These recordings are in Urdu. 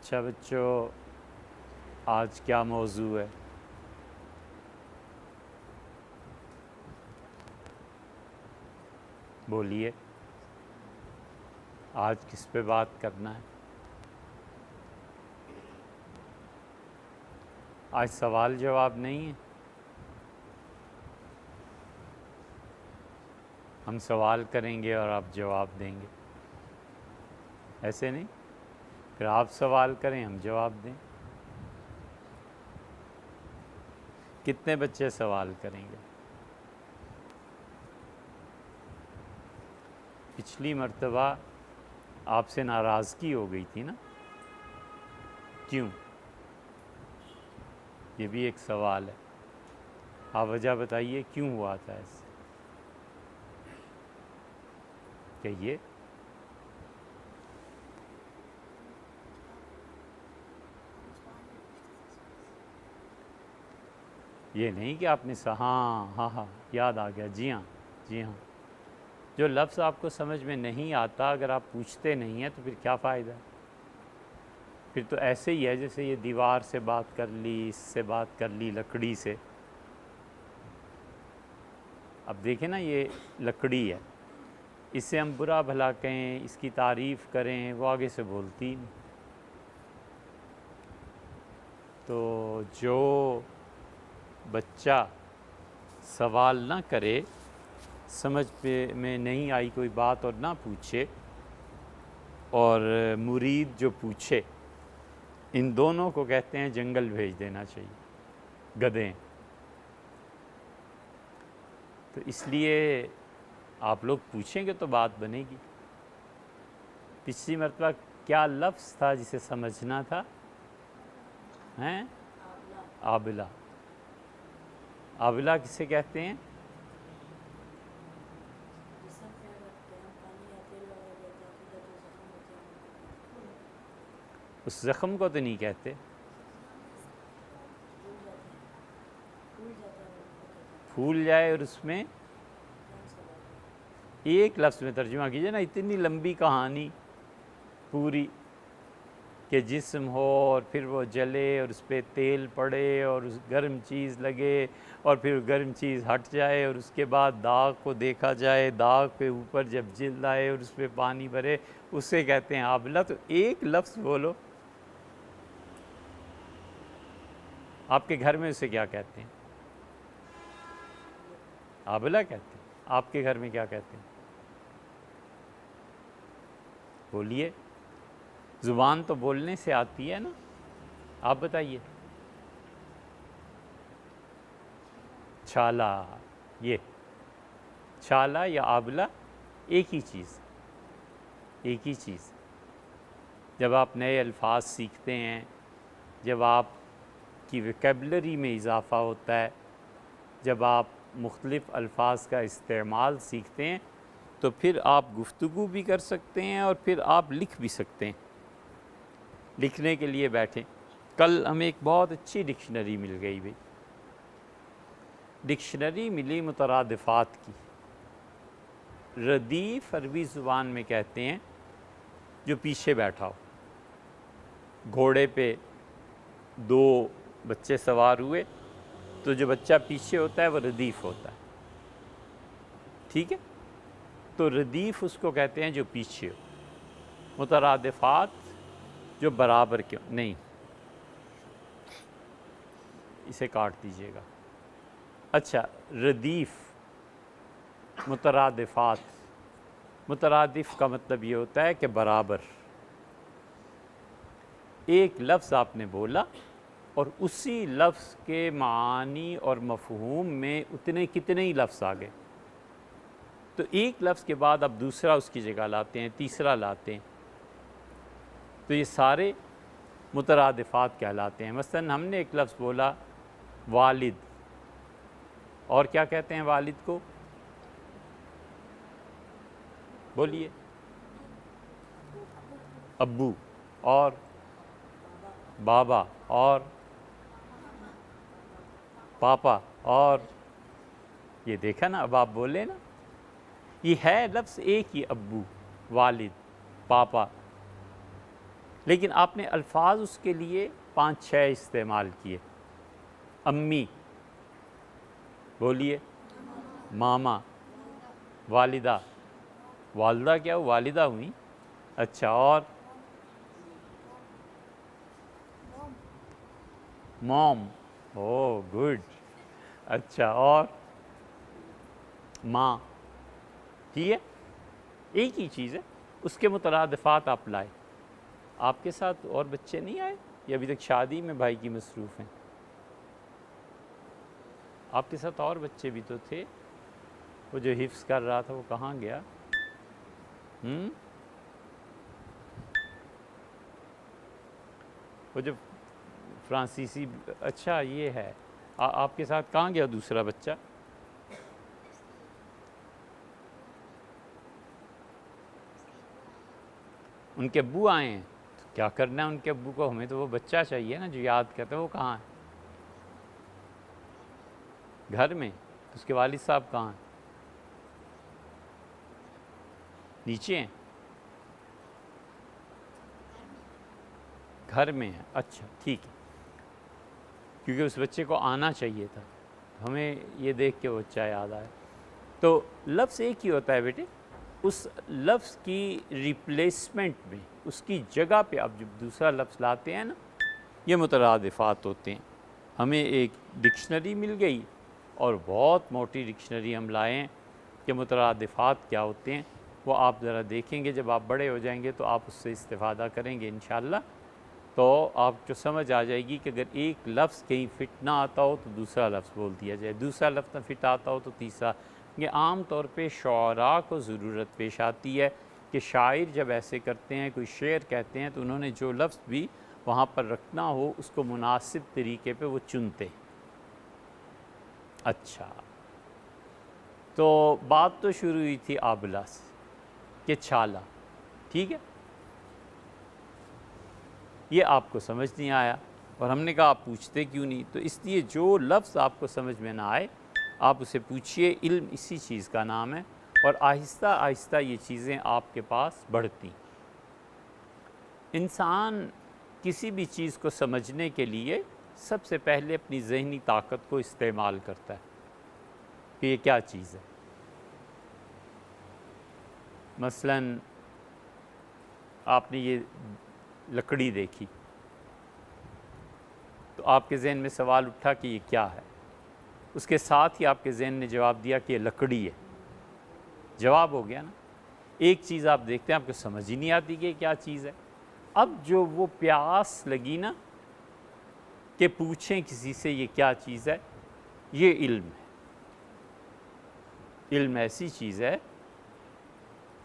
اچھا بچوں، آج کیا موضوع ہے؟ بولیے، آج کس پہ بات کرنا ہے؟ آج سوال جواب نہیں ہے، ہم سوال کریں گے اور آپ جواب دیں گے، ایسے نہیں؟ پھر آپ سوال کریں ہم جواب دیں۔ کتنے بچے سوال کریں گے؟ پچھلی مرتبہ آپ سے ناراضگی ہو گئی تھی نا؟ کیوں؟ یہ بھی ایک سوال ہے، آپ وجہ بتائیے کیوں ہوا تھا ایسے؟ کہیے۔ یہ نہیں کہ آپ نے ہاں یاد آ گیا، جی ہاں، جو لفظ آپ کو سمجھ میں نہیں آتا اگر آپ پوچھتے نہیں ہیں تو پھر کیا فائدہ ہے؟ پھر تو ایسے ہی ہے جیسے یہ دیوار سے بات کر لی، اس سے بات کر لی، لکڑی سے۔ اب دیکھیں نا، یہ لکڑی ہے، اس سے ہم برا بھلا کہیں، اس کی تعریف کریں، وہ آگے سے بولتی ہی نہیں۔ تو جو بچہ سوال نہ کرے، سمجھ میں نہیں آئی کوئی بات اور نہ پوچھے، اور مرید جو پوچھے، ان دونوں کو کہتے ہیں جنگل بھیج دینا چاہیے، گدھے۔ تو اس لیے آپ لوگ پوچھیں گے تو بات بنے گی۔ پچھلی مرتبہ کیا لفظ تھا جسے سمجھنا تھا؟ ہیں؟ آبلہ۔ آبلہ کسے کہتے ہیں؟ اس زخم کو تو نہیں کہتے، پھول جائے اور اس میں ایک لفظ میں ترجمہ کیجئے نا، اتنی لمبی کہانی پوری کہ جسم ہو اور پھر وہ جلے اور اس پہ تیل پڑے اور اس گرم چیز لگے اور پھر گرم چیز ہٹ جائے اور اس کے بعد داغ کو دیکھا جائے، داغ پہ اوپر جب جلد آئے اور اس پہ پانی بھرے، اسے کہتے ہیں آبلہ۔ تو ایک لفظ بولو، آپ کے گھر میں اسے کیا کہتے ہیں؟ آبلہ کہتے ہیں۔ آپ کے گھر میں کیا کہتے ہیں؟ بولیے، زبان تو بولنے سے آتی ہے نا، آپ بتائیے۔ چھالا، یہ چھالا یا آبلہ ایک ہی چیز۔ جب آپ نئے الفاظ سیکھتے ہیں، جب آپ کی ویکیبلری میں اضافہ ہوتا ہے، جب آپ مختلف الفاظ کا استعمال سیکھتے ہیں، تو پھر آپ گفتگو بھی کر سکتے ہیں اور پھر آپ لکھ بھی سکتے ہیں۔ لکھنے کے لیے بیٹھیں، کل ہمیں ایک بہت اچھی ڈکشنری مل گئی بھائی، ڈکشنری ملی مترادفات کی۔ ردیف عربی زبان میں کہتے ہیں جو پیچھے بیٹھا ہو۔ گھوڑے پہ دو بچے سوار ہوئے تو جو بچہ پیچھے ہوتا ہے وہ ردیف ہوتا ہے، ٹھیک ہے؟ تو ردیف اس کو کہتے ہیں جو پیچھے ہو۔ مترادفات جو برابر کے نہیں، اسے کاٹ دیجیے گا۔ اچھا، ردیف، مترادفات، مترادف کا مطلب یہ ہوتا ہے کہ برابر۔ ایک لفظ آپ نے بولا اور اسی لفظ کے معانی اور مفہوم میں اتنے کتنے ہی لفظ آ گئے، تو ایک لفظ کے بعد اب دوسرا اس کی جگہ لاتے ہیں، تیسرا لاتے ہیں، تو یہ سارے مترادفات کہلاتے ہیں۔ مثلا ہم نے ایک لفظ بولا والد، اور کیا کہتے ہیں والد کو؟ بولیے، ابو، اور بابا، اور پاپا، اور یہ دیکھا نا، اب آپ بولے نا، یہ ہے لفظ ایک ہی، ابو، والد، پاپا، لیکن آپ نے الفاظ اس کے لیے 5-6 استعمال کیے. امی بولیے، ماما، والدہ. والدہ کیا ہو؟ والدہ ہوئی. اچھا، اور موم. او گڈ. اچھا، اور ماں. ٹھیک ہے، ایک ہی چیز ہے، اس کے مترادفات آپ لائے. آپ کے ساتھ اور بچے نہیں آئے یا ابھی تک شادی میں بھائی کی مصروف ہیں؟ آپ کے ساتھ اور بچے بھی تو تھے. وہ جو حفظ کر رہا تھا وہ کہاں گیا؟ وہ جو فرانسیسی. اچھا یہ ہے. آپ کے ساتھ کہاں گیا دوسرا بچہ؟ ان کے ابو آئے ہیں. تو کیا کرنا ہے ان کے ابو کو؟ ہمیں تو وہ بچہ چاہیے نا جو یاد کرتا ہے. وہ کہاں ہے؟ گھر میں. اس کے والد صاحب کہاں ہیں؟ نیچے ہیں؟ گھر میں ہیں. اچھا ٹھیک ہے، کیونکہ اس بچے کو آنا چاہیے تھا. ہمیں یہ دیکھ کے وہ بچہ یاد آیا. تو لفظ ایک ہی ہوتا ہے بیٹے. اس لفظ کی ریپلیسمنٹ میں، اس کی جگہ پہ آپ جب دوسرا لفظ لاتے ہیں نا، یہ مترادفات ہوتے ہیں. ہمیں ایک ڈکشنری مل گئی اور بہت موٹی ڈکشنری ہم لائے ہیں کہ مترادفات کیا ہوتے ہیں. وہ آپ ذرا دیکھیں گے جب آپ بڑے ہو جائیں گے تو آپ اس سے استفادہ کریں گے انشاءاللہ. تو آپ کو سمجھ آ جائے گی کہ اگر ایک لفظ کہیں فٹ نہ آتا ہو تو دوسرا لفظ بول دیا جائے، دوسرا لفظ نہ فٹ آتا ہو تو تیسرا. یہ عام طور پہ شعراء کو ضرورت پیش آتی ہے کہ شاعر جب ایسے کرتے ہیں، کوئی شعر کہتے ہیں، تو انہوں نے جو لفظ بھی وہاں پر رکھنا ہو اس کو مناسب طریقے پہ وہ چنتے. اچھا، تو بات تو شروع ہوئی تھی آبلہ سے کہ چھالا. ٹھیک ہے، یہ آپ کو سمجھ نہیں آیا اور ہم نے کہا آپ پوچھتے کیوں نہیں. تو اس لیے جو لفظ آپ کو سمجھ میں نہ آئے آپ اسے پوچھئے. علم اسی چیز کا نام ہے اور آہستہ آہستہ یہ چیزیں آپ کے پاس بڑھتی. انسان کسی بھی چیز کو سمجھنے کے لیے سب سے پہلے اپنی ذہنی طاقت کو استعمال کرتا ہے کہ یہ کیا چیز ہے. مثلاً آپ نے یہ لکڑی دیکھی تو آپ کے ذہن میں سوال اٹھا کہ یہ کیا ہے. اس کے ساتھ ہی آپ کے ذہن نے جواب دیا کہ یہ لکڑی ہے. جواب ہو گیا نا. ایک چیز آپ دیکھتے ہیں آپ کو سمجھ ہی نہیں آتی کہ یہ کیا چیز ہے. اب جو وہ پیاس لگی نا کہ پوچھیں کسی سے یہ کیا چیز ہے، یہ علم ہے. علم ایسی چیز ہے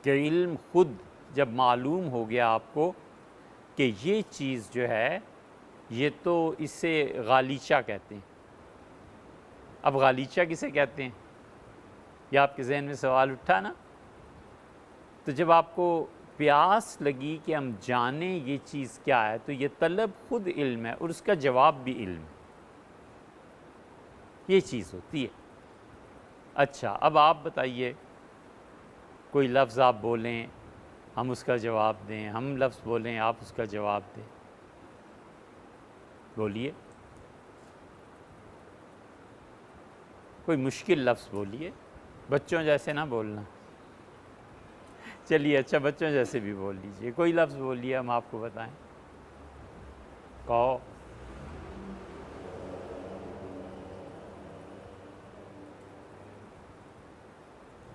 کہ علم خود جب معلوم ہو گیا آپ کو کہ یہ چیز جو ہے یہ تو اسے غالیچہ کہتے ہیں. اب غالیچہ کسے کہتے ہیں؟ یہ آپ کے ذہن میں سوال اٹھا نا. تو جب آپ کو پیاس لگی کہ ہم جانیں یہ چیز کیا ہے تو یہ طلب خود علم ہے اور اس کا جواب بھی علم ہے. یہ چیز ہوتی ہے. اچھا، اب آپ بتائیے کوئی لفظ آپ بولیں ہم اس کا جواب دیں، ہم لفظ بولیں آپ اس کا جواب دیں. بولیے کوئی مشکل لفظ بولیے، بچوں جیسے نہ بولنا. چلیے اچھا بچوں جیسے بھی بول لیجئے. کوئی لفظ بولیے ہم آپ کو بتائیں. کہو.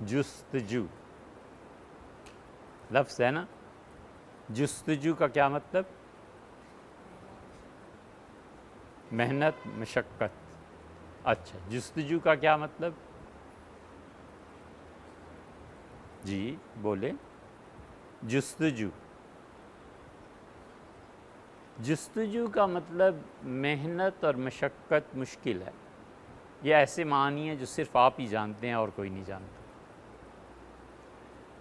جستجو لفظ ہے نا. جستجو کا کیا مطلب؟ محنت، مشقت. اچھا، جستجو کا کیا مطلب؟ جی بولیں. جستجو، جستجو کا مطلب محنت اور مشقت، مشکل ہے. یہ ایسے معنی ہیں جو صرف آپ ہی جانتے ہیں اور کوئی نہیں جانتا.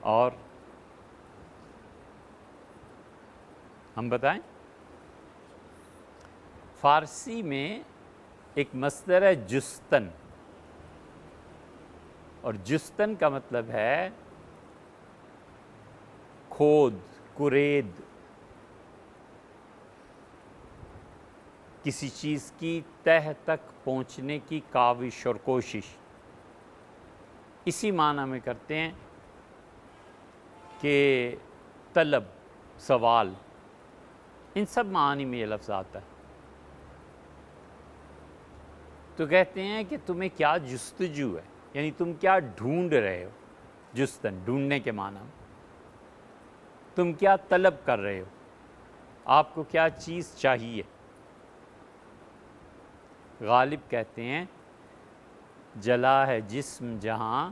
اور ہم بتائیں. فارسی میں ایک مصدر ہے جستن، اور جستن کا مطلب ہے کھود، کرید. کسی چیز کی تہ تک پہنچنے کی کاوش اور کوشش، اسی معنی میں کرتے ہیں کہ طلب، سوال، ان سب معانی میں یہ لفظ آتا ہے۔ تو کہتے ہیں کہ تمہیں کیا جستجو ہے، یعنی تم کیا ڈھونڈ رہے ہو، جستن ڈھونڈنے کے معنی میں، تم کیا طلب کر رہے ہو، آپ کو کیا چیز چاہیے۔ غالب کہتے ہیں جلا ہے جسم جہاں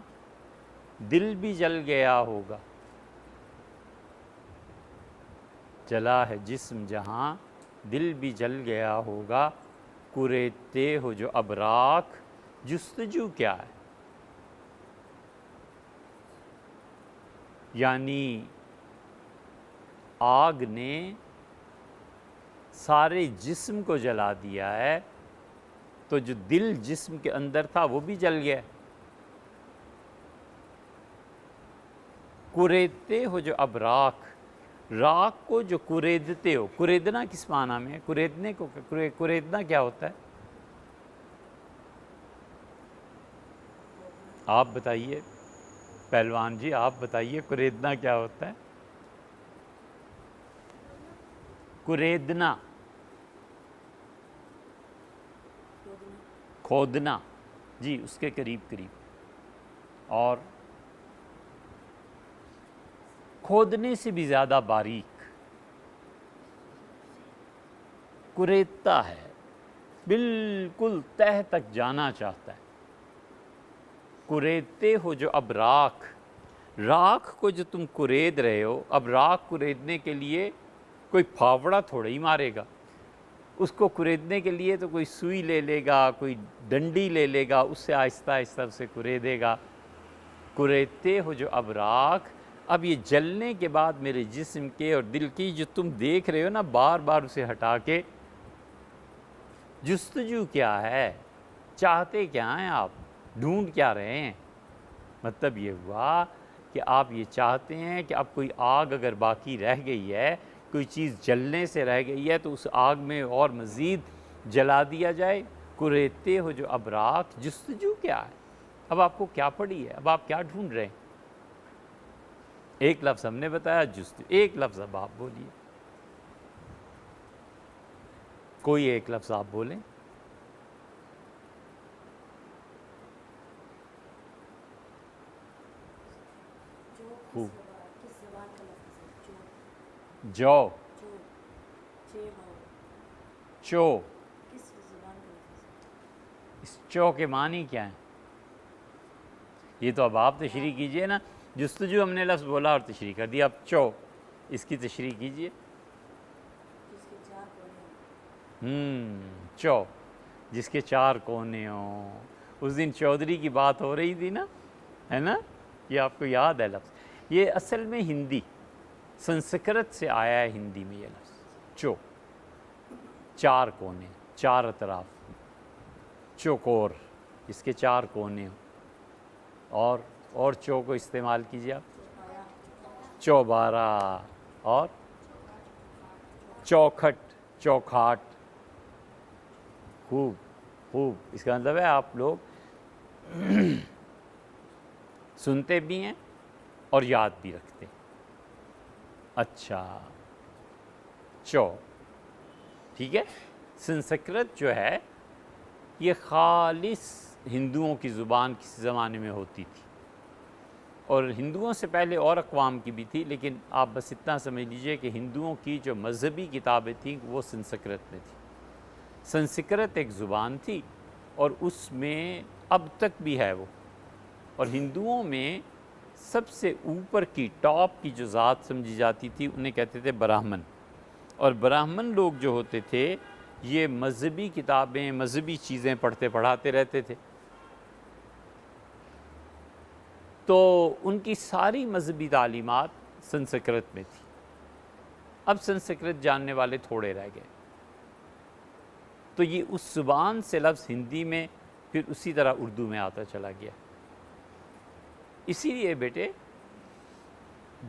دل بھی جل گیا ہوگا، جلا ہے جسم جہاں دل بھی جل گیا ہوگا، کریدتے ہو جو اب راکھ جستجو کیا ہے۔ یعنی آگ نے سارے جسم کو جلا دیا ہے، تو جو دل جسم کے اندر تھا وہ بھی جل گیا۔ کریدتے ہو جو اب راکھ، راکھ کو جو کریدتے ہو، کریدنا کس معنی میں ہے؟ کریدنے کو کریدنا کیا ہوتا ہے؟ آپ بتائیے پہلوان جی، آپ بتائیے کریدنا کیا ہوتا ہے؟ کریدنا، کھودنا، جی اس کے قریب قریب، اور کھودنے سے بھی زیادہ باریک، کریدتا ہے، بالکل تہ تک جانا چاہتا ہے۔ کریدتے ہو جو اب راکھ، راکھ کو جو تم کرید رہے ہو، اب راکھ کریدنے کے لیے کوئی پھاوڑا تھوڑا ہی مارے گا، اس کو کریدنے کے لیے تو کوئی سوئی لے لے گا، کوئی ڈنڈی لے لے گا، اس سے آہستہ آہستہ اسے کریدے گا۔ کریدتے ہو جو اب راکھ، اب یہ جلنے کے بعد میرے جسم کے اور دل کی جو تم دیکھ رہے ہو نا، بار بار اسے ہٹا کے، جستجو کیا ہے، چاہتے کیا ہیں آپ، ڈھونڈ کیا رہے ہیں؟ مطلب یہ ہوا کہ آپ یہ چاہتے ہیں کہ اب کوئی آگ اگر باقی رہ گئی ہے، کوئی چیز جلنے سے رہ گئی ہے، تو اس آگ میں اور مزید جلا دیا جائے۔ کریدتے ہو جو اب راکھ، جستجو کیا ہے، اب آپ کو کیا پڑی ہے، اب آپ کیا ڈھونڈ رہے ہیں؟ ایک لفظ ہم نے بتایا جستجو، ایک لفظ اب آپ بولیے، کوئی ایک لفظ آپ بولیں۔ خوب، جو، چو، اس چو کے معنی کیا ہیں؟ یہ تو اب آپ تشریح کیجئے نا، جستجو ہم نے لفظ بولا اور تشریح کر دیا، اب چو اس کی تشریح کیجئے۔ چو، جس کے چار کونے ہوں، اس دن چودھری کی بات ہو رہی تھی نا، ہے نا، یہ آپ کو یاد ہے لفظ؟ یہ اصل میں ہندی، سنسکرت سے آیا ہے ہندی میں یہ لفظ، چو، چار کونے، چار اطراف، چوکور، جس کے چار کونے ہوں، اور چو کو استعمال کیجیے آپ، چوبارہ، اور چوکھٹ، چوکھاٹ، خوب خوب، اس کا مطلب ہے آپ لوگ سنتے بھی ہیں اور یاد بھی رکھتے ہیں۔ اچھا، چو، ٹھیک ہے۔ سنسکرت جو ہے یہ خالص ہندوؤں کی زبان کسی زمانے میں ہوتی تھی، اور ہندوؤں سے پہلے اور اقوام کی بھی تھی، لیکن آپ بس اتنا سمجھ لیجئے کہ ہندوؤں کی جو مذہبی کتابیں تھیں وہ سنسکرت میں تھیں۔ سنسکرت ایک زبان تھی اور اس میں اب تک بھی ہے وہ، اور ہندوؤں میں سب سے اوپر کی ٹاپ کی جو ذات سمجھی جاتی تھی انہیں کہتے تھے براہمن، اور براہمن لوگ جو ہوتے تھے یہ مذہبی کتابیں، مذہبی چیزیں پڑھتے پڑھاتے رہتے تھے، تو ان کی ساری مذہبی تعلیمات سنسکرت میں تھی۔ اب سنسکرت جاننے والے تھوڑے رہ گئے، تو یہ اس زبان سے لفظ ہندی میں پھر اسی طرح اردو میں آتا چلا گیا۔ اسی لیے بیٹے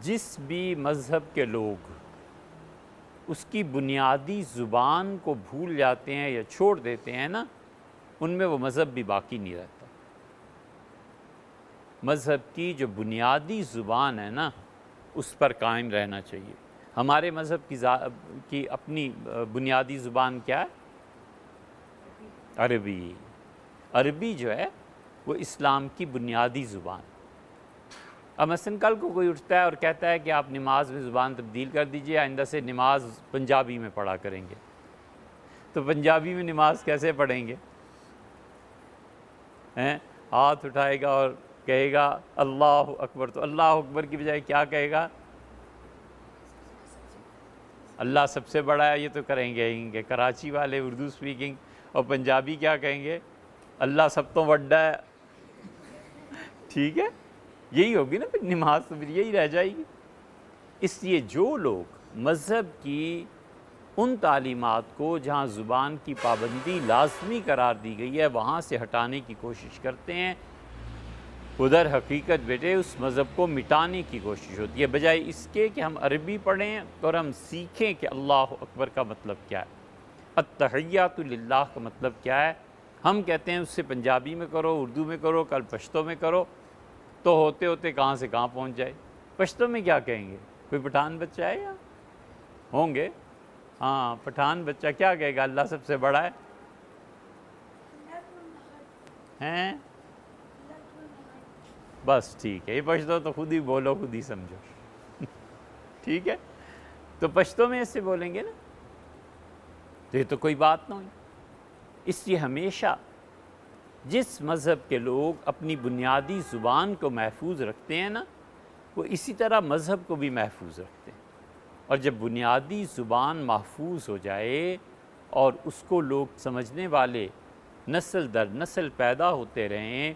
جس بھی مذہب کے لوگ اس کی بنیادی زبان کو بھول جاتے ہیں یا چھوڑ دیتے ہیں نا، ان میں وہ مذہب بھی باقی نہیں رہتا۔ مذہب کی جو بنیادی زبان ہے نا، اس پر قائم رہنا چاہیے۔ ہمارے مذہب کی اپنی بنیادی زبان کیا ہے؟ عربی۔ عربی جو ہے وہ اسلام کی بنیادی زبان۔ اب مثلاً کل کو کوئی اٹھتا ہے اور کہتا ہے کہ آپ نماز میں زبان تبدیل کر دیجئے، آئندہ سے نماز پنجابی میں پڑھا کریں گے، تو پنجابی میں نماز کیسے پڑھیں گے؟ ہاتھ اٹھائے گا اور کہے گا اللہ اکبر، تو اللہ اکبر کی بجائے کیا کہے گا؟ اللہ سب سے بڑا ہے، یہ تو کہیں گے کراچی والے اردو سپیکنگ، اور پنجابی کیا کہیں گے؟ اللہ سب تو بڑا ہے۔ ٹھیک ہے، یہی ہوگی نا پھر نماز، تو پھر یہی رہ جائے گی۔ اس لیے جو لوگ مذہب کی ان تعلیمات کو جہاں زبان کی پابندی لازمی قرار دی گئی ہے وہاں سے ہٹانے کی کوشش کرتے ہیں، ادھر حقیقت بیٹے اس مذہب کو مٹانے کی کوشش ہوتی ہے، بجائے اس کے کہ ہم عربی پڑھیں اور ہم سیکھیں کہ اللہ اکبر کا مطلب کیا ہے، التحیات للہ کا مطلب کیا ہے۔ ہم کہتے ہیں اس سے پنجابی میں کرو، اردو میں کرو، کل پشتو میں کرو، تو ہوتے ہوتے کہاں سے کہاں پہنچ جائے۔ پشتو میں کیا کہیں گے؟ کوئی پٹھان بچہ ہے یا ہوں گے؟ ہاں، پٹھان بچہ کیا کہے گا؟ اللہ سب سے بڑا ہے ہیں؟ بس ٹھیک ہے، یہ پشتو تو خود ہی بولو، خود ہی سمجھو۔ ٹھیک ہے، تو پشتو میں ایسے بولیں گے نا، تو یہ تو کوئی بات نہ ہوئی۔ اس لیے ہمیشہ جس مذہب کے لوگ اپنی بنیادی زبان کو محفوظ رکھتے ہیں نا، وہ اسی طرح مذہب کو بھی محفوظ رکھتے ہیں۔ اور جب بنیادی زبان محفوظ ہو جائے اور اس کو لوگ سمجھنے والے نسل در نسل پیدا ہوتے رہیں،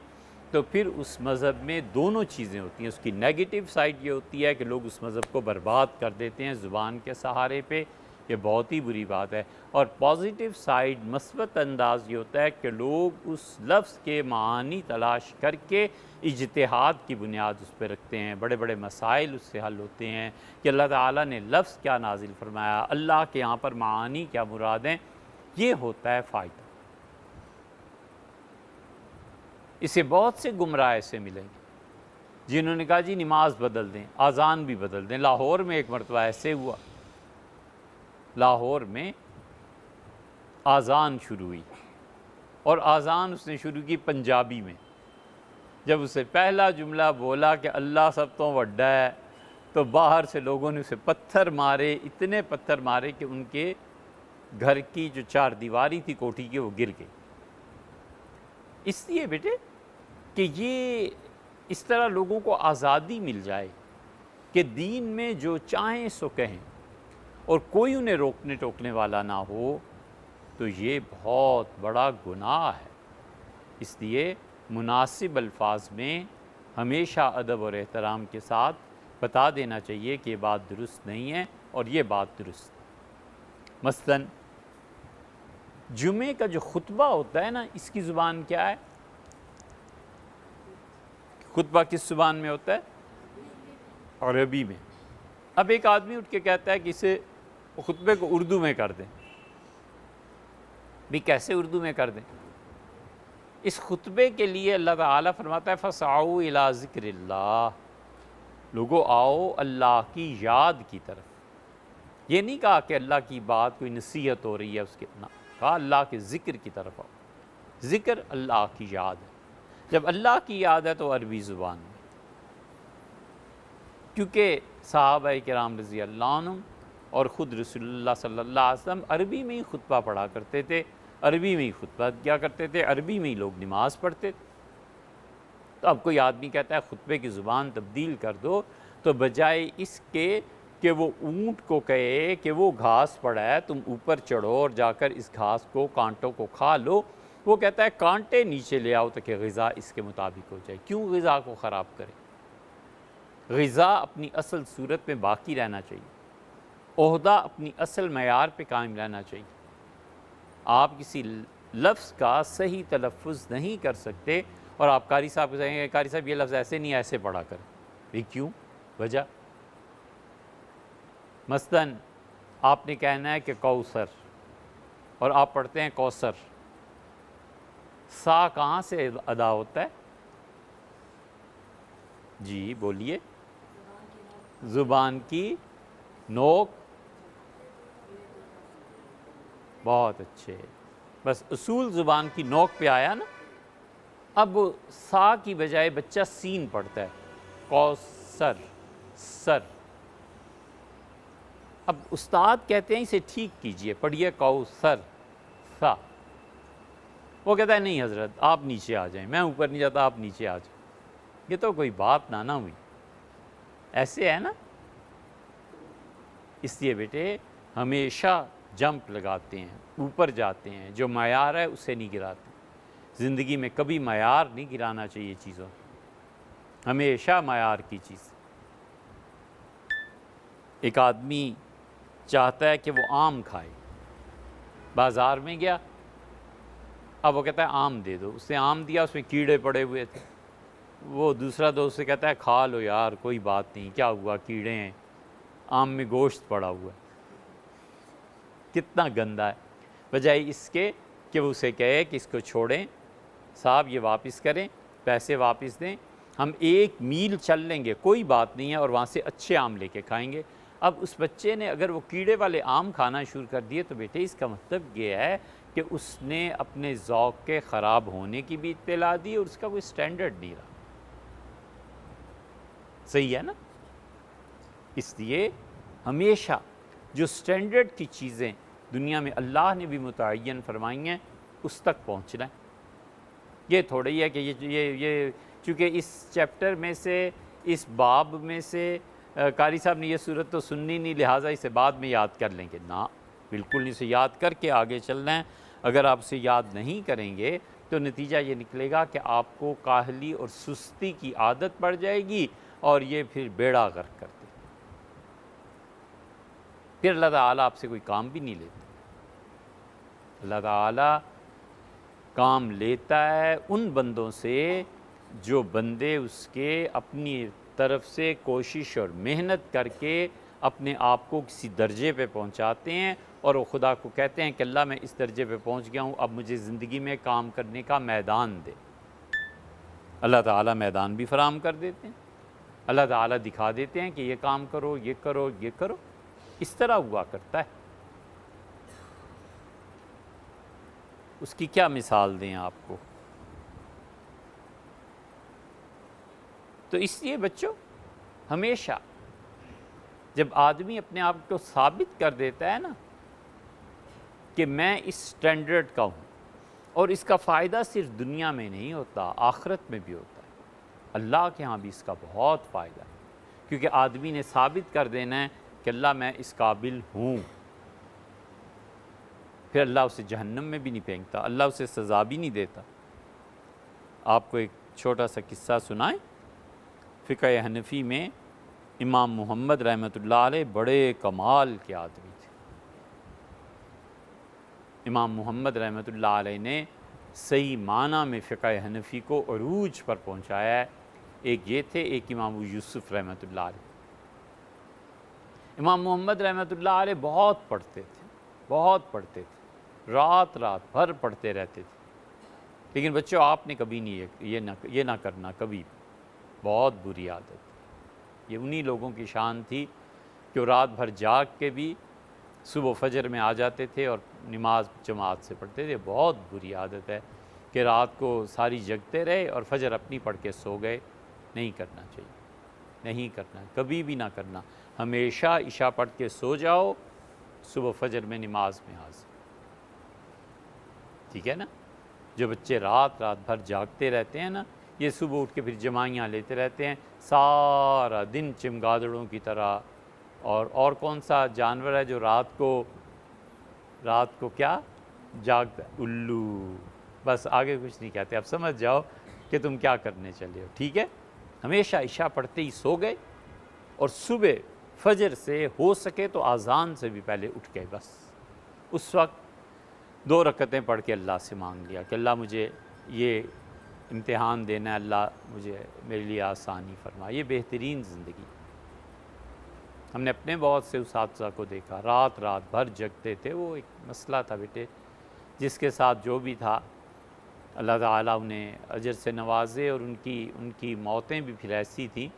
تو پھر اس مذہب میں دونوں چیزیں ہوتی ہیں۔ اس کی نیگیٹو سائڈ یہ ہوتی ہے کہ لوگ اس مذہب کو برباد کر دیتے ہیں زبان کے سہارے پہ، یہ بہت ہی بری بات ہے۔ اور پازیٹیو سائیڈ، مثبت انداز یہ ہوتا ہے کہ لوگ اس لفظ کے معانی تلاش کر کے اجتہاد کی بنیاد اس پہ رکھتے ہیں، بڑے بڑے مسائل اس سے حل ہوتے ہیں کہ اللہ تعالیٰ نے لفظ کیا نازل فرمایا، اللہ کے یہاں پر معانی کیا مراد ہیں، یہ ہوتا ہے فائدہ۔ اسے بہت سے گمراہ ایسے ملیں گے جنہوں نے کہا جی نماز بدل دیں، اذان بھی بدل دیں۔ لاہور میں ایک مرتبہ ایسے ہوا، لاہور میں اذان شروع ہوئی اور اذان اس نے شروع کی پنجابی میں۔ جب اسے پہلا جملہ بولا کہ اللہ سب تو بڑا ہے، تو باہر سے لوگوں نے اسے پتھر مارے، اتنے پتھر مارے کہ ان کے گھر کی جو چار دیواری تھی کوٹھی کی وہ گر گئی۔ اس لیے بیٹے کہ یہ اس طرح لوگوں کو آزادی مل جائے کہ دین میں جو چاہیں سو کہیں اور کوئی انہیں روکنے ٹوکنے والا نہ ہو، تو یہ بہت بڑا گناہ ہے۔ اس لیے مناسب الفاظ میں ہمیشہ ادب اور احترام کے ساتھ بتا دینا چاہیے کہ یہ بات درست نہیں ہے اور یہ بات درست ہے۔ مثلاً جمعے کا جو خطبہ ہوتا ہے نا، اس کی زبان کیا ہے؟ خطبہ کس زبان میں ہوتا ہے؟ عربی میں۔ اب ایک آدمی اٹھ کے کہتا ہے کہ اسے خطبے کو اردو میں کر دیں، بھی کیسے اردو میں کر دیں؟ اس خطبے کے لیے اللہ تعالیٰ فرماتا ہے فَسْعَوْا إِلَىٰ ذِكْرِ اللَّهِ، لوگو آؤ اللہ کی یاد کی طرف۔ یہ نہیں کہا کہ اللہ کی بات کوئی نصیحت ہو رہی ہے اس کے، نہ، کہا اللہ کے ذکر کی طرف آؤ۔ ذکر اللہ کی یاد ہے۔ جب اللہ کی یاد ہے تو عربی زبان میں، کیونکہ صحابہ کرام رضی اللہ عنہم اور خود رسول اللہ صلی اللہ علیہ وسلم عربی میں ہی خطبہ پڑھا کرتے تھے، عربی میں ہی خطبہ کیا کرتے تھے، عربی میں ہی لوگ نماز پڑھتے تھے۔ تو اب کوئی آدمی کہتا ہے خطبے کی زبان تبدیل کر دو، تو بجائے اس کے کہ وہ اونٹ کو کہے کہ وہ گھاس پڑا ہے تم اوپر چڑھو اور جا کر اس گھاس کو، کانٹوں کو کھا لو، وہ کہتا ہے کانٹے نیچے لے آؤ تاکہ غذا اس کے مطابق ہو جائے۔ کیوں غذا کو خراب کرے؟ غذا اپنی اصل صورت میں باقی رہنا چاہیے، عہدہ اپنی اصل معیار پہ قائم رہنا چاہیے۔ آپ کسی لفظ کا صحیح تلفظ نہیں کر سکتے اور آپ قاری صاحب کو کہیں گے قاری صاحب یہ لفظ ایسے نہیں ایسے پڑھا کریں، یہ کیوں؟ وجہ مثلاً آپ نے کہنا ہے کہ کوثر، اور آپ پڑھتے ہیں کوثر، سا کہاں سے ادا ہوتا ہے؟ جی بولیے، زبان کی نوک، بہت اچھے، بس اصول زبان کی نوک پہ آیا نا۔ اب وہ سا کی بجائے بچہ سین پڑھتا ہے، کوثر، سر۔ اب استاد کہتے ہیں اسے ٹھیک کیجئے، پڑھیے کوثر، سا۔ وہ کہتا ہے نہیں حضرت آپ نیچے آ جائیں، میں اوپر نہیں جاتا، آپ نیچے آ جائیں۔ یہ تو کوئی بات نہ ہوئی، ایسے ہے نا۔ اس لیے بیٹے ہمیشہ جمپ لگاتے ہیں، اوپر جاتے ہیں، جو معیار ہے اسے نہیں گراتے۔ زندگی میں کبھی معیار نہیں گرانا چاہیے چیزوں، ہمیشہ معیار کی چیز۔ ایک آدمی چاہتا ہے کہ وہ آم کھائے، بازار میں گیا، اب وہ کہتا ہے آم دے دو، اس نے آم دیا، اس میں کیڑے پڑے ہوئے تھے۔ وہ دوسرا دوست سے کہتا ہے کھا لو یار کوئی بات نہیں، کیا ہوا، کیڑے ہیں، آم میں گوشت پڑا ہوا ہے۔ کتنا گندا ہے، بجائے اس کے کہ وہ اسے کہے کہ اس کو چھوڑیں صاحب، یہ واپس کریں، پیسے واپس دیں، ہم 1 میل چل لیں گے کوئی بات نہیں ہے، اور وہاں سے اچھے آم لے کے کھائیں گے۔ اب اس بچے نے اگر وہ کیڑے والے آم کھانا شروع کر دیے تو بیٹے اس کا مطلب یہ ہے کہ اس نے اپنے ذوق کے خراب ہونے کی بھی اطلاع دی، اور اس کا کوئی سٹینڈرڈ نہیں رہا۔ صحیح ہے نا؟ اس لیے ہمیشہ جو سٹینڈرڈ کی چیزیں دنیا میں اللہ نے بھی متعین فرمائی ہیں اس تک پہنچنا ہے۔ یہ تھوڑی ہے کہ یہ چونکہ اس چیپٹر میں سے، اس باب میں سے قاری صاحب نے یہ صورت تو سننی نہیں، لہٰذا اسے بعد میں یاد کر لیں گے، نہ بالکل نہیں، اسے یاد کر کے آگے چلنا ہے۔ اگر آپ اسے یاد نہیں کریں گے تو نتیجہ یہ نکلے گا کہ آپ کو کاہلی اور سستی کی عادت پڑ جائے گی، اور یہ پھر بیڑا غرق کر دے، پھر اللہ تعالیٰ آپ سے کوئی کام بھی نہیں لیتا۔ اللہ تعالیٰ کام لیتا ہے ان بندوں سے جو بندے اس کے اپنی طرف سے کوشش اور محنت کر کے اپنے آپ کو کسی درجے پہ پہنچاتے ہیں، اور وہ خدا کو کہتے ہیں کہ اللہ میں اس درجے پہ پہنچ گیا ہوں، اب مجھے زندگی میں کام کرنے کا میدان دے۔ اللہ تعالیٰ میدان بھی فراہم کر دیتے ہیں، اللہ تعالیٰ دکھا دیتے ہیں کہ یہ کام کرو، یہ کرو، یہ کرو۔ اس طرح ہوا کرتا ہے۔ اس کی کیا مثال دیں آپ کو؟ تو اس لیے بچوں ہمیشہ جب آدمی اپنے آپ کو ثابت کر دیتا ہے نا کہ میں اس سٹینڈرڈ کا ہوں، اور اس کا فائدہ صرف دنیا میں نہیں ہوتا، آخرت میں بھی ہوتا ہے، اللہ کے ہاں بھی اس کا بہت فائدہ ہے، کیونکہ آدمی نے ثابت کر دینا ہے کہ اللہ میں اس قابل ہوں۔ پھر اللہ اسے جہنم میں بھی نہیں پھینکتا، اللہ اسے سزا بھی نہیں دیتا۔ آپ کو ایک چھوٹا سا قصہ سنائیں۔ فقہ حنفی میں امام محمد رحمۃ اللہ علیہ بڑے کمال کے آدمی تھے۔ امام محمد رحمۃ اللہ علیہ نے صحیح معنی میں فقہ حنفی کو عروج پر پہنچایا ہے۔ ایک یہ تھے، ایک امام ابو یوسف رحمۃ اللہ علیہ۔ امام محمد رحمۃ اللہ علیہ بہت پڑھتے تھے، بہت پڑھتے تھے، رات بھر پڑھتے رہتے تھے۔ لیکن بچوں آپ نے کبھی نہیں یہ نہ کرنا، کبھی بھی، بہت بری عادت۔ یہ انہی لوگوں کی شان تھی کہ وہ رات بھر جاگ کے بھی صبح فجر میں آ جاتے تھے اور نماز جماعت سے پڑھتے تھے۔ بہت بری عادت ہے کہ رات کو ساری جگتے رہے اور فجر اپنی پڑھ کے سو گئے۔ نہیں کرنا چاہیے، نہیں کرنا، کبھی بھی نہ کرنا۔ ہمیشہ عشاء پڑھ کے سو جاؤ، صبح فجر میں نماز میں حاضر۔ ٹھیک ہے نا؟ جو بچے رات بھر جاگتے رہتے ہیں نا، یہ صبح اٹھ کے پھر جمائیاں لیتے رہتے ہیں سارا دن چمگادڑوں کی طرح۔ اور کون سا جانور ہے جو رات کو کیا جاگتا ہے؟ الو۔ بس آگے کچھ نہیں کہتے، اب سمجھ جاؤ کہ تم کیا کرنے چلے ہو۔ ٹھیک ہے؟ ہمیشہ عشاء پڑھتے ہی سو گئے، اور صبح فجر سے ہو سکے تو اذان سے بھی پہلے اٹھ گئے۔ بس اس وقت 2 رکعتیں پڑھ کے اللہ سے مانگ لیا کہ اللہ مجھے یہ امتحان دینا ہے، اللہ مجھے میرے لیے آسانی فرما۔ یہ بہترین زندگی۔ ہم نے اپنے بہت سے اساتذہ کو دیکھا، رات رات بھر جگتے تھے. وہ ایک مسئلہ تھا بیٹے، جس کے ساتھ جو بھی تھا اللہ تعالیٰ انہیں اجر سے نوازے، اور ان کی موتیں بھی پھر ایسی تھیں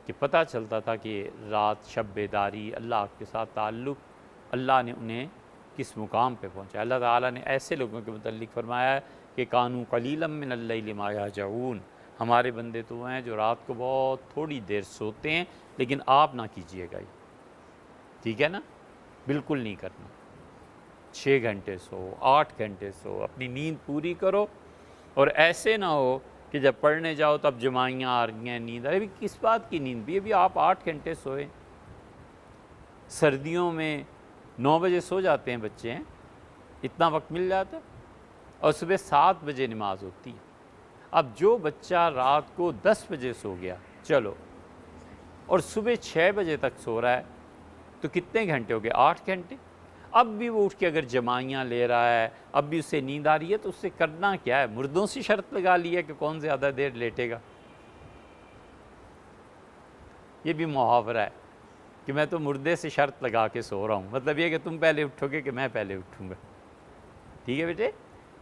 کہ پتہ چلتا تھا کہ رات شب بیداری، اللہ کے ساتھ تعلق، اللہ نے انہیں کس مقام پہ پہنچا. اللہ تعالیٰ نے ایسے لوگوں کے متعلق فرمایا ہے کہ کانوا قلیلا من اللیل ما یہجعون، ہمارے بندے تو ہیں جو رات کو بہت تھوڑی دیر سوتے ہیں، لیکن آپ نہ کیجئے گا یہ، ٹھیک ہے نا، بالکل نہیں کرنا. 6 گھنٹے سو، 8 گھنٹے سو، اپنی نیند پوری کرو. اور ایسے نہ ہو کہ جب پڑھنے جاؤ تب جمائیاں آ رہی ہیں، نیند ابھی کس بات کی نیند بھی، ابھی آپ 8 گھنٹے سوئے. سردیوں میں 9 بجے سو جاتے ہیں بچے، ہیں اتنا وقت مل جاتا ہے، اور صبح 7 بجے نماز ہوتی ہے. اب جو بچہ رات کو 10 بجے سو گیا چلو، اور صبح 6 بجے تک سو رہا ہے، تو کتنے گھنٹے ہو گئے؟ 8 گھنٹے. اب بھی وہ اٹھ کے اگر جمائیاں لے رہا ہے، اب بھی اسے نیند آ رہی ہے، تو اس سے کرنا کیا ہے؟ مردوں سے شرط لگا لی ہے کہ کون زیادہ دیر لیٹے گا. یہ بھی محاورہ ہے کہ میں تو مردے سے شرط لگا کے سو رہا ہوں، مطلب یہ کہ تم پہلے اٹھو گے کہ میں پہلے اٹھوں گا. ٹھیک ہے بیٹے،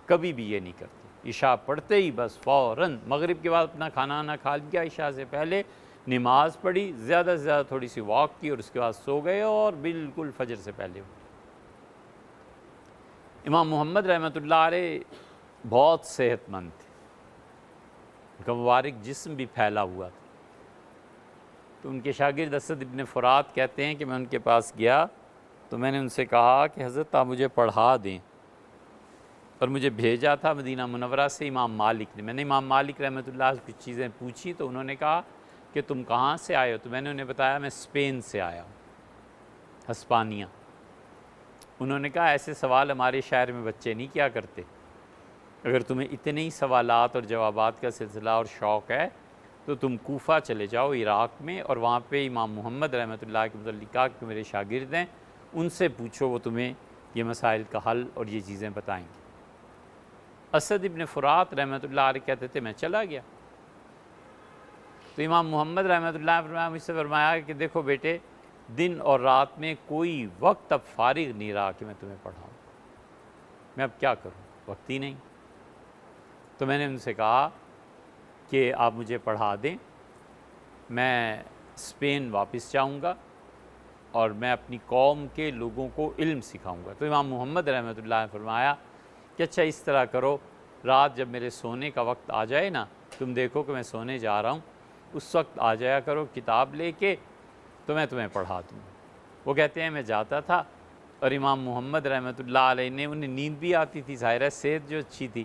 کبھی بھی یہ نہیں کرتے. عشاء پڑھتے ہی بس فوراً مغرب کے بعد اپنا کھانا نہ کھا لیا، عشاء سے پہلے نماز پڑھی، زیادہ سے زیادہ تھوڑی سی واک کی، اور اس کے بعد سو گئے، اور بالکل فجر سے پہلے اٹھے. امام محمد رحمۃ اللہ علیہ بہت صحت مند تھے، ان کا مبارک جسم بھی پھیلا ہوا تھا. تو ان کے شاگرد اسد ابن فرات کہتے ہیں کہ میں ان کے پاس گیا تو میں نے ان سے کہا کہ حضرت آپ مجھے پڑھا دیں، اور مجھے بھیجا تھا مدینہ منورہ سے امام مالک نے. میں نے امام مالک رحمۃ اللہ سے کچھ چیزیں پوچھی، تو انہوں نے کہا کہ تم کہاں سے آئے ہو؟ تو میں نے انہیں بتایا میں اسپین سے آیا ہوں، ہسپانیہ. انہوں نے کہا ایسے سوال ہمارے شہر میں بچے نہیں کیا کرتے، اگر تمہیں اتنے ہی سوالات اور جوابات کا سلسلہ اور شوق ہے تو تم کوفہ چلے جاؤ عراق میں، اور وہاں پہ امام محمد رحمۃ اللہ کے متعلق کہا کہ میرے شاگرد ہیں، ان سے پوچھو، وہ تمہیں یہ مسائل کا حل اور یہ چیزیں بتائیں گے. اسد ابن فرات رحمۃ اللہ علیہ کہتے تھے میں چلا گیا. تو امام محمد رحمۃ اللہ نے مجھ سے فرمایا کہ دیکھو بیٹے، دن اور رات میں کوئی وقت اب فارغ نہیں رہا کہ میں تمہیں پڑھاؤں، میں اب کیا کروں، وقت ہی نہیں. تو میں نے ان سے کہا کہ آپ مجھے پڑھا دیں، میں اسپین واپس جاؤں گا اور میں اپنی قوم کے لوگوں کو علم سکھاؤں گا. تو امام محمد رحمۃ اللہ نے فرمایا کہ اچھا اس طرح کرو، رات جب میرے سونے کا وقت آ جائے نا، تم دیکھو کہ میں سونے جا رہا ہوں، اس وقت آ جایا کرو کتاب لے کے، تو میں تمہیں پڑھا دوں. وہ کہتے ہیں میں جاتا تھا، اور امام محمد رحمۃ اللہ علیہ نے، انہیں نیند بھی آتی تھی، ظاہر ہے صحت جو اچھی تھی،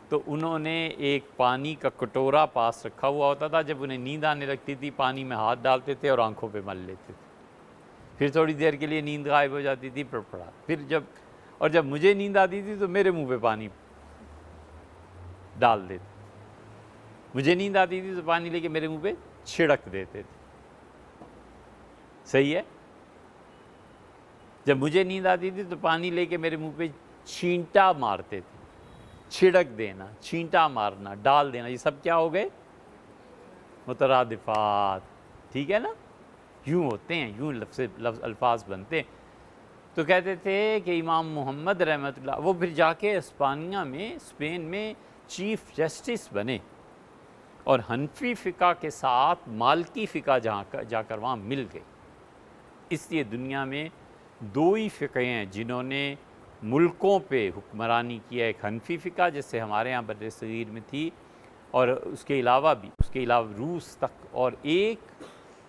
تو انہوں نے ایک پانی کا کٹورا پاس رکھا ہوا ہوتا تھا، جب انہیں نیند آنے لگتی تھی پانی میں ہاتھ ڈالتے تھے اور آنکھوں پہ مل لیتے تھے، پھر تھوڑی دیر کے لیے نیند غائب ہو جاتی تھی، پھر پڑھا. پھر جب مجھے نیند آتی تھی تو میرے منہ پہ پانی ڈال دیتے، مجھے نیند آتی تھی تو پانی لے کے میرے منہ پہ چھڑک دیتے تھے. صحیح ہے، جب مجھے نیند آتی تھی تو پانی لے کے میرے منہ پہ چھینٹا مارتے تھے. چھڑک دینا، چھینٹا مارنا، ڈال دینا، یہ سب کیا ہو گئے؟ مترادفات. ٹھیک ہے نا، یوں ہوتے ہیں، یوں الفاظ بنتے ہیں. تو کہتے تھے کہ امام محمد رحمۃ اللہ، وہ پھر جا کے اسپانیہ میں، اسپین میں چیف جسٹس بنے، اور حنفی فقہ کے ساتھ مالکی فقہ جا کر وہاں مل گئی. اس لیے دنیا میں 2 ہی فقہ ہیں جنہوں نے ملکوں پہ حکمرانی کیا، ایک حنفی فقہ جیسے ہمارے ہاں بر صغیر میں تھی، اور اس کے علاوہ روس تک، اور ایک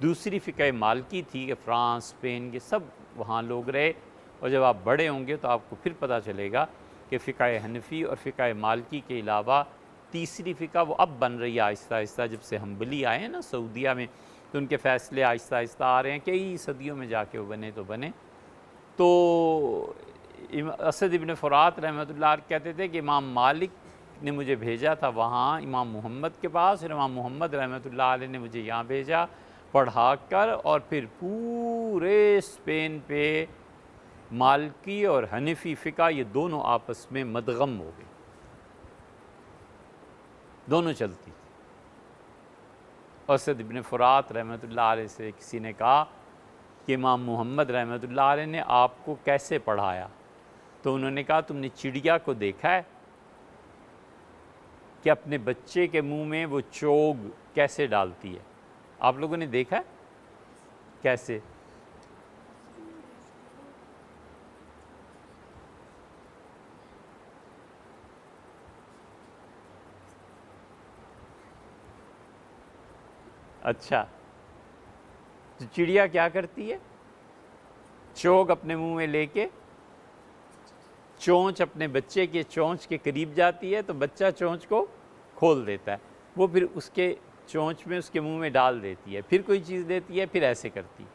دوسری فقہ مالکی تھی کہ فرانس، اسپین کے سب وہاں لوگ رہے. اور جب آپ بڑے ہوں گے تو آپ کو پھر پتہ چلے گا کہ فقہ حنفی اور فقہ مالکی کے علاوہ تیسری فقہ وہ اب بن رہی ہے آہستہ آہستہ. جب سے حنبلی آئے ہیں نا سعودیہ میں، تو ان کے فیصلے آہستہ آہستہ آ رہے ہیں، کئی صدیوں میں جا کے وہ بنے. تو اسد ابن فرات رحمۃ اللہ علیہ کہتے تھے کہ امام مالک نے مجھے بھیجا تھا وہاں امام محمد کے پاس، اور امام محمد رحمۃ اللہ علیہ نے مجھے یہاں بھیجا پڑھا کر، اور پھر پورے اسپین پہ مالکی اور حنفی فقہ یہ دونوں آپس میں مدغم ہو گئے، دونوں چلتی تھی. اسد ابن فرات رحمۃ اللہ علیہ سے کسی نے کہا کہ امام محمد رحمۃ اللہ علیہ نے آپ کو کیسے پڑھایا؟ تو انہوں نے کہا تم نے چڑیا کو دیکھا ہے کہ اپنے بچے کے منہ میں وہ چوگ کیسے ڈالتی ہے؟ آپ لوگوں نے دیکھا ہے کیسے؟ اچھا، تو چڑیا کیا کرتی ہے؟ چوگ اپنے منہ میں لے کے چونچ اپنے بچے کے چونچ کے قریب جاتی ہے تو بچہ چونچ کو کھول دیتا ہے، وہ پھر اس کے چونچ میں اس کے منہ میں ڈال دیتی ہے، پھر کوئی چیز دیتی ہے، پھر ایسے کرتی ہے۔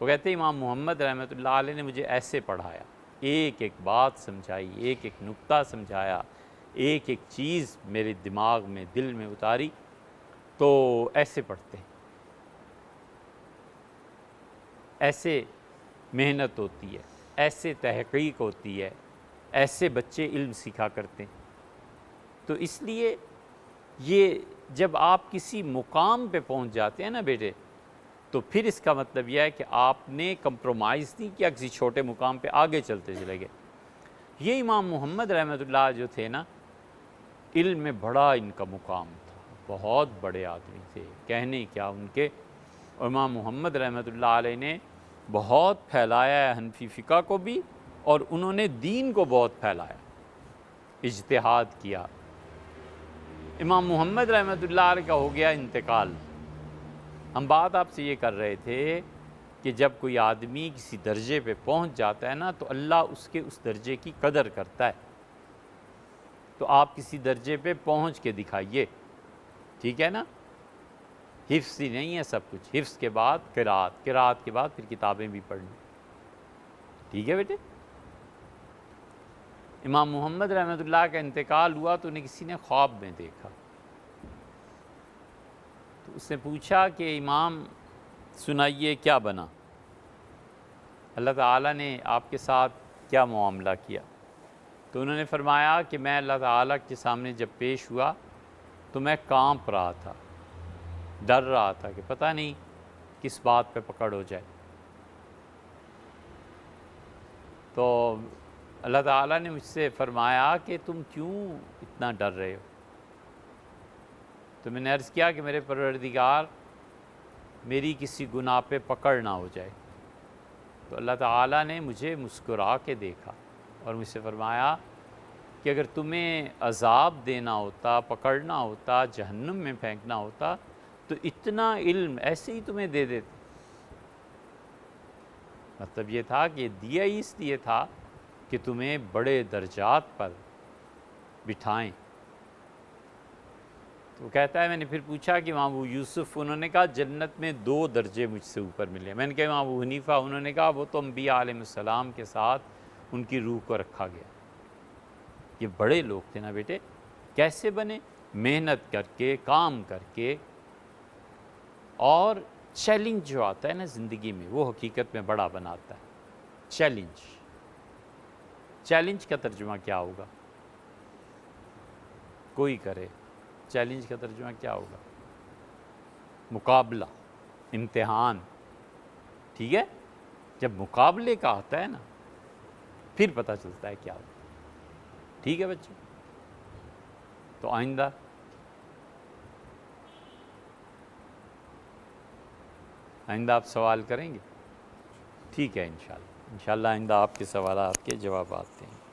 وہ کہتے ہیں امام محمد رحمۃ اللہ علیہ نے مجھے ایسے پڑھایا، ایک ایک بات سمجھائی، ایک ایک نقطہ سمجھایا، ایک ایک چیز میرے دماغ میں دل میں اتاری۔ تو ایسے پڑھتے ہیں، ایسے محنت ہوتی ہے، ایسے تحقیق ہوتی ہے، ایسے بچے علم سیکھا کرتے ہیں۔ تو اس لیے یہ جب آپ کسی مقام پہ پہنچ جاتے ہیں نا بیٹے، تو پھر اس کا مطلب یہ ہے کہ آپ نے کمپرومائز نہیں کیا، کسی چھوٹے مقام پہ آگے چلتے چلے گئے۔ یہ امام محمد رحمۃ اللہ جو تھے نا، علم میں بڑا ان کا مقام تھا، بہت بڑے آدمی تھے، کہنے کیا ان کے۔ اور امام محمد رحمۃ اللہ علیہ نے بہت پھیلایا ہے حنفی فقہ کو بھی، اور انہوں نے دین کو بہت پھیلایا، اجتہاد کیا۔ امام محمد رحمۃ اللہ علیہ کا ہو گیا انتقال۔ ہم بات آپ سے یہ کر رہے تھے کہ جب کوئی آدمی کسی درجے پہ پہنچ جاتا ہے نا تو اللہ اس کے اس درجے کی قدر کرتا ہے۔ تو آپ کسی درجے پہ پہنچ کے دکھائیے، ٹھیک ہے نا؟ حفظ ہی نہیں ہے سب کچھ، حفظ کے بعد قرات، قرات کے بعد پھر کتابیں بھی پڑھنی، ٹھیک ہے بیٹے؟ امام محمد رحمۃ اللہ کا انتقال ہوا تو انہیں کسی نے خواب میں دیکھا، تو اس نے پوچھا کہ امام سنائیے کیا بنا، اللہ تعالیٰ نے آپ کے ساتھ کیا معاملہ کیا؟ تو انہوں نے فرمایا کہ میں اللہ تعالیٰ کے سامنے جب پیش ہوا تو میں کانپ رہا تھا، ڈر رہا تھا کہ پتہ نہیں کس بات پہ پکڑ ہو جائے۔ تو اللہ تعالیٰ نے مجھ سے فرمایا کہ تم کیوں اتنا ڈر رہے ہو؟ تو میں نے عرض کیا کہ میرے پروردگار میری کسی گناہ پہ پکڑ نہ ہو جائے۔ تو اللہ تعالیٰ نے مجھے مسکرا کے دیکھا اور مجھ سے فرمایا کہ اگر تمہیں عذاب دینا ہوتا، پکڑنا ہوتا، جہنم میں پھینکنا ہوتا تو اتنا علم ایسے ہی تمہیں دے دیتے۔ مطلب یہ تھا کہ دیا ہی اس لیے تھا کہ تمہیں بڑے درجات پر بٹھائیں۔ تو وہ کہتا ہے میں نے پھر پوچھا کہ امام ابو یوسف، انہوں نے کہا جنت میں 2 درجے مجھ سے اوپر ملے۔ میں نے کہا امام ابو حنیفہ، انہوں نے کہا وہ تو انبیاء علیہ السلام کے ساتھ ان کی روح کو رکھا گیا۔ یہ بڑے لوگ تھے نا بیٹے، کیسے بنے؟ محنت کر کے، کام کر کے، اور چیلنج جو آتا ہے نا زندگی میں وہ حقیقت میں بڑا بناتا ہے۔ چیلنج، چیلنج کا ترجمہ کیا ہوگا؟ کوئی کرے، چیلنج کا ترجمہ کیا ہوگا؟ مقابلہ، امتحان، ٹھیک ہے؟ جب مقابلے کا آتا ہے نا پھر پتہ چلتا ہے کیا ہوتا ہے، ٹھیک ہے بچے؟ تو آئندہ آپ سوال کریں گے، ٹھیک ہے؟ انشاءاللہ آئندہ آپ کے سوالات کے جوابات دیں گے۔